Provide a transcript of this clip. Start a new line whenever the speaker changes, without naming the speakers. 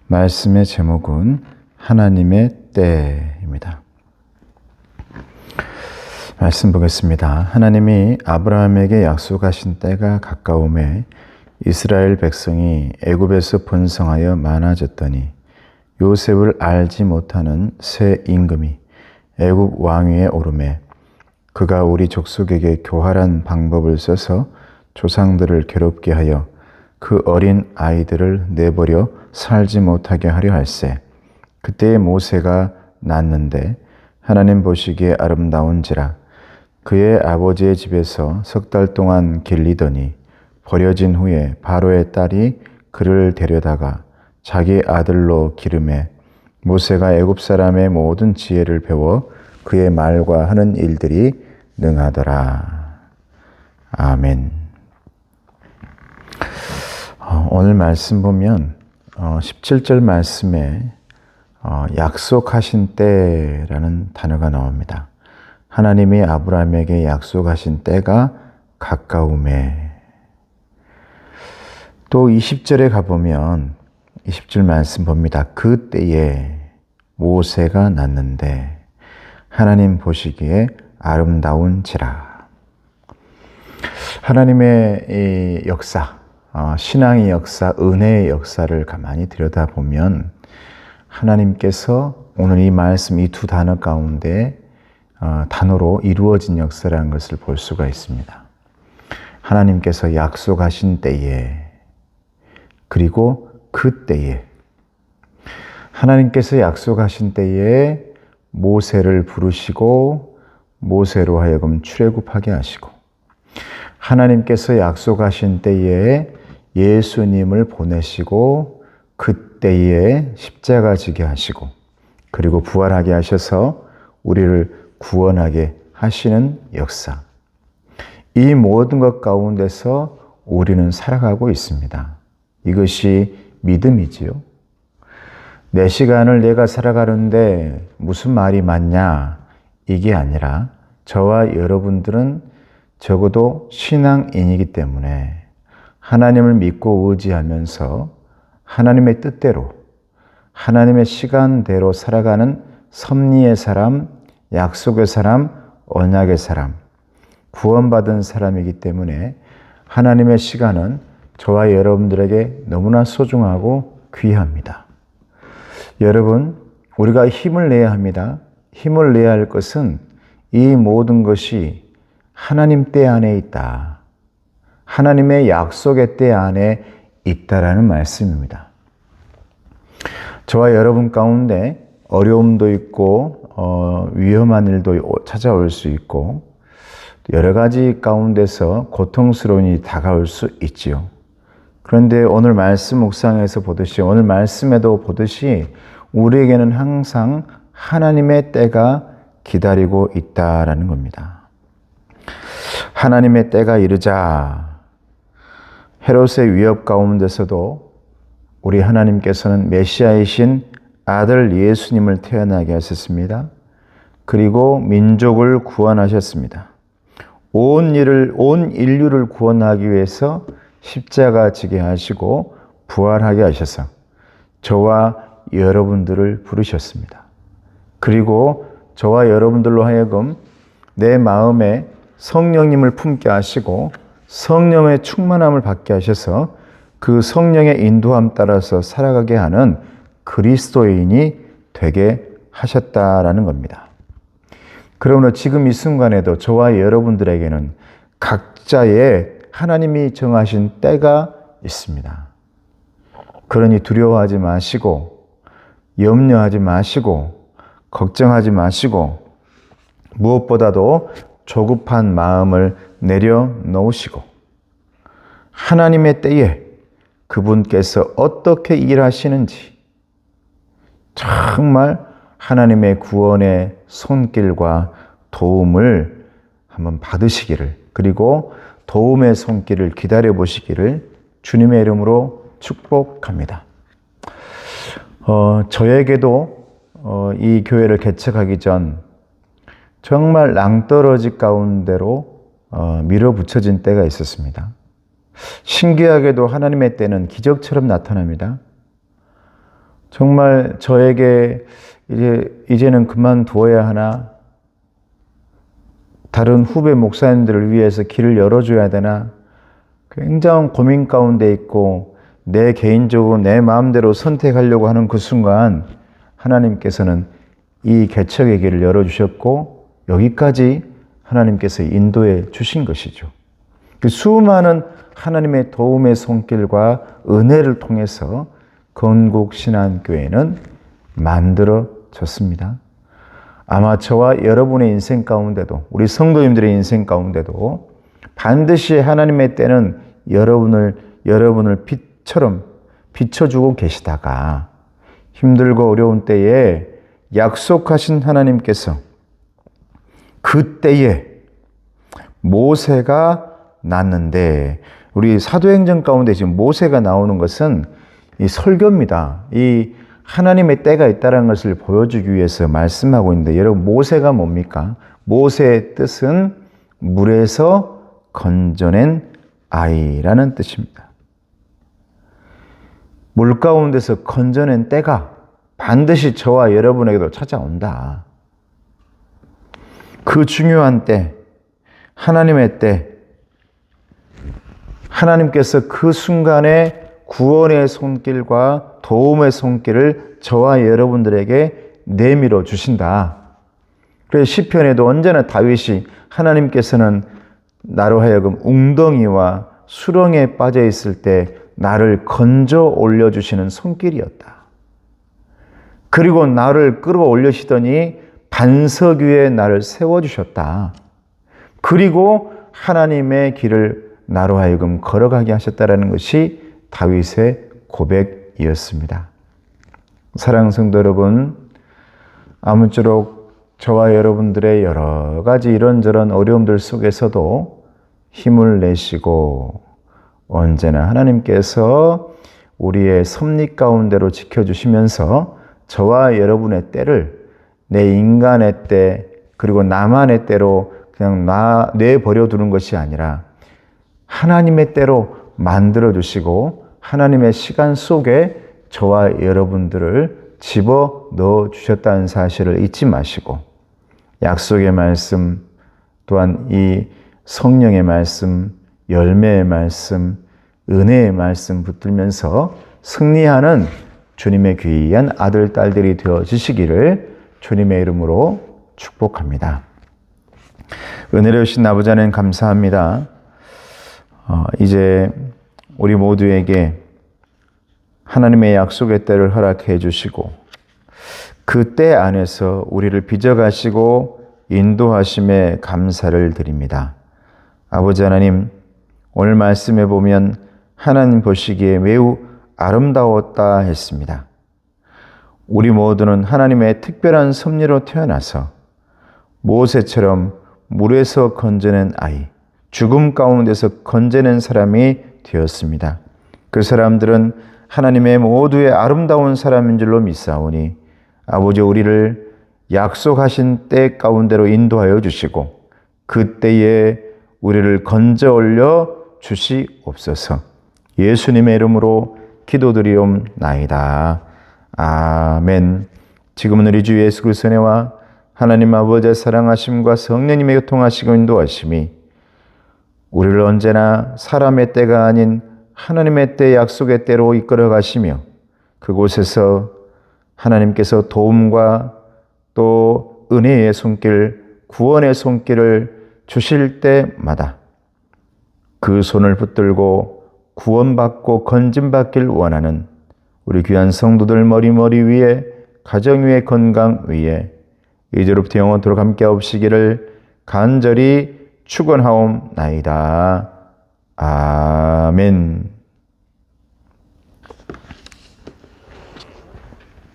말씀의 제목은 하나님의 때입니다. 말씀 보겠습니다. 하나님이 아브라함에게 약속하신 때가 가까움에 이스라엘 백성이 애굽에서 번성하여 많아졌더니 요셉을 알지 못하는 새 임금이 애굽 왕위에 오르매 그가 우리 족속에게 교활한 방법을 써서 조상들을 괴롭게 하여 그 어린 아이들을 내버려 살지 못하게 하려 할세. 그때에 모세가 낳는데 하나님 보시기에 아름다운지라 그의 아버지의 집에서 석 달 동안 길리더니 버려진 후에 바로의 딸이 그를 데려다가 자기 아들로 기르매 모세가 애굽 사람의 모든 지혜를 배워 그의 말과 하는 일들이 능하더라. 아멘. 오늘 말씀 보면 17절 말씀에 약속하신 때라는 단어가 나옵니다. 하나님이 아브라함에게 약속하신 때가 가까움에. 또 20절에 가보면 20절 말씀 봅니다. 그 때에 모세가 낳는데 하나님 보시기에 아름다운지라. 하나님의 이 역사, 신앙의 역사, 은혜의 역사를 가만히 들여다보면 하나님께서 오늘 이 말씀, 이 두 단어 가운데 단어로 이루어진 역사라는 것을 볼 수가 있습니다. 하나님께서 약속하신 때에, 그리고 그 때에, 하나님께서 약속하신 때에 모세를 부르시고 모세로 하여금 출애굽하게 하시고, 하나님께서 약속하신 때에 예수님을 보내시고 그때에 십자가 지게 하시고 그리고 부활하게 하셔서 우리를 구원하게 하시는 역사. 이 모든 것 가운데서 우리는 살아가고 있습니다. 이것이 믿음이지요. 내 시간을 내가 살아가는데 무슨 말이 맞냐? 이게 아니라 저와 여러분들은 적어도 신앙인이기 때문에 하나님을 믿고 의지하면서 하나님의 뜻대로, 하나님의 시간대로 살아가는 섭리의 사람, 약속의 사람, 언약의 사람, 구원받은 사람이기 때문에 하나님의 시간은 저와 여러분들에게 너무나 소중하고 귀합니다. 여러분, 우리가 힘을 내야 합니다. 힘을 내야 할 것은 이 모든 것이 하나님 때 안에 있다. 하나님의 약속의 때 안에 있다라는 말씀입니다. 저와 여러분 가운데 어려움도 있고 위험한 일도 찾아올 수 있고 여러 가지 가운데서 고통스러운 일이 다가올 수 있지요. 그런데 오늘 말씀 묵상에서 보듯이, 오늘 말씀에도 보듯이 우리에게는 항상 하나님의 때가 기다리고 있다라는 겁니다. 하나님의 때가 이르자 헤롯의 위협 가운데서도 우리 하나님께서는 메시아이신 아들 예수님을 태어나게 하셨습니다. 그리고 민족을 구원하셨습니다. 온 인류를 구원하기 위해서 십자가 지게 하시고 부활하게 하셔서 저와 여러분들을 부르셨습니다. 그리고 저와 여러분들로 하여금 내 마음에 성령님을 품게 하시고 성령의 충만함을 받게 하셔서 그 성령의 인도함 따라서 살아가게 하는 그리스도인이 되게 하셨다라는 겁니다. 그러므로 지금 이 순간에도 저와 여러분들에게는 각자의 하나님이 정하신 때가 있습니다. 그러니 두려워하지 마시고 염려하지 마시고 걱정하지 마시고 무엇보다도 조급한 마음을 내려놓으시고 하나님의 때에 그분께서 어떻게 일하시는지 정말 하나님의 구원의 손길과 도움을 한번 받으시기를, 그리고 도움의 손길을 기다려 보시기를 주님의 이름으로 축복합니다. 저에게도 이 교회를 개척하기 전 정말 낭떠러지 가운데로 밀어붙여진 때가 있었습니다. 신기하게도 하나님의 때는 기적처럼 나타납니다. 정말 저에게 이제는 그만두어야 하나? 다른 후배 목사님들을 위해서 길을 열어줘야 되나? 굉장한 고민 가운데 있고 내 개인적으로 내 마음대로 선택하려고 하는 그 순간 하나님께서는 이 개척의 길을 열어주셨고 여기까지 하나님께서 인도해 주신 것이죠. 그 수많은 하나님의 도움의 손길과 은혜를 통해서 건국신앙교회는 만들어졌습니다. 아마 저와 여러분의 인생 가운데도, 우리 성도님들의 인생 가운데도 반드시 하나님의 때는 여러분을 빛처럼 비춰주고 계시다가 힘들고 어려운 때에 약속하신 하나님께서 그때에 모세가 났는데, 우리 사도행전 가운데 지금 모세가 나오는 것은 이 설교입니다. 이 하나님의 때가 있다는 것을 보여주기 위해서 말씀하고 있는데, 여러분 모세가 뭡니까? 모세의 뜻은 물에서 건져낸 아이라는 뜻입니다. 물 가운데서 건져낸 때가 반드시 저와 여러분에게도 찾아온다. 그 중요한 때, 하나님의 때, 하나님께서 그 순간에 구원의 손길과 도움의 손길을 저와 여러분들에게 내밀어 주신다. 그래서 시편에도 언제나 다윗이 하나님께서는 나로 하여금 웅덩이와 수렁에 빠져 있을 때 나를 건져 올려주시는 손길이었다. 그리고 나를 끌어올리시더니 반석 위에 나를 세워주셨다. 그리고 하나님의 길을 나로 하여금 걸어가게 하셨다라는 것이 다윗의 고백이었습니다. 사랑하는 성도 여러분, 아무쪼록 저와 여러분들의 여러 가지 이런저런 어려움들 속에서도 힘을 내시고 언제나 하나님께서 우리의 섭리 가운데로 지켜주시면서 저와 여러분의 때를 내 인간의 때 그리고 나만의 때로 그냥 내버려 두는 것이 아니라 하나님의 때로 만들어 주시고 하나님의 시간 속에 저와 여러분들을 집어 넣어 주셨다는 사실을 잊지 마시고 약속의 말씀 또한 이 성령의 말씀, 열매의 말씀, 은혜의 말씀 붙들면서 승리하는 주님의 귀한 아들, 딸들이 되어지시기를 주님의 이름으로 축복합니다. 은혜로우신 아버지 하나님 감사합니다. 이제 우리 모두에게 하나님의 약속의 때를 허락해 주시고 그 때 안에서 우리를 빚어가시고 인도하심에 감사를 드립니다. 아버지 하나님, 오늘 말씀해 보면 하나님 보시기에 매우 아름다웠다 했습니다. 우리 모두는 하나님의 특별한 섭리로 태어나서 모세처럼 물에서 건져낸 아이, 죽음 가운데서 건져낸 사람이 되었습니다. 그 사람들은 하나님의 모두의 아름다운 사람인 줄로 믿사오니 아버지 우리를 약속하신 때 가운데로 인도하여 주시고 그 때에 우리를 건져 올려 주시옵소서. 예수님의 이름으로 기도드리옵나이다. 아멘. 지금은 우리 주 예수 그리스도의 은혜와 하나님 아버지의 사랑하심과 성령님의 교통하시고 인도하심이 우리를 언제나 사람의 때가 아닌 하나님의 때 약속의 때로 이끌어 가시며 그곳에서 하나님께서 도움과 또 은혜의 손길, 구원의 손길을 주실 때마다 그 손을 붙들고 구원받고 건짐받길 원하는 우리 귀한 성도들 머리 위에 가정 위에 건강 위에 이제로부터 영원토록 함께 하옵시기를 간절히 축원하옵나이다. 아멘.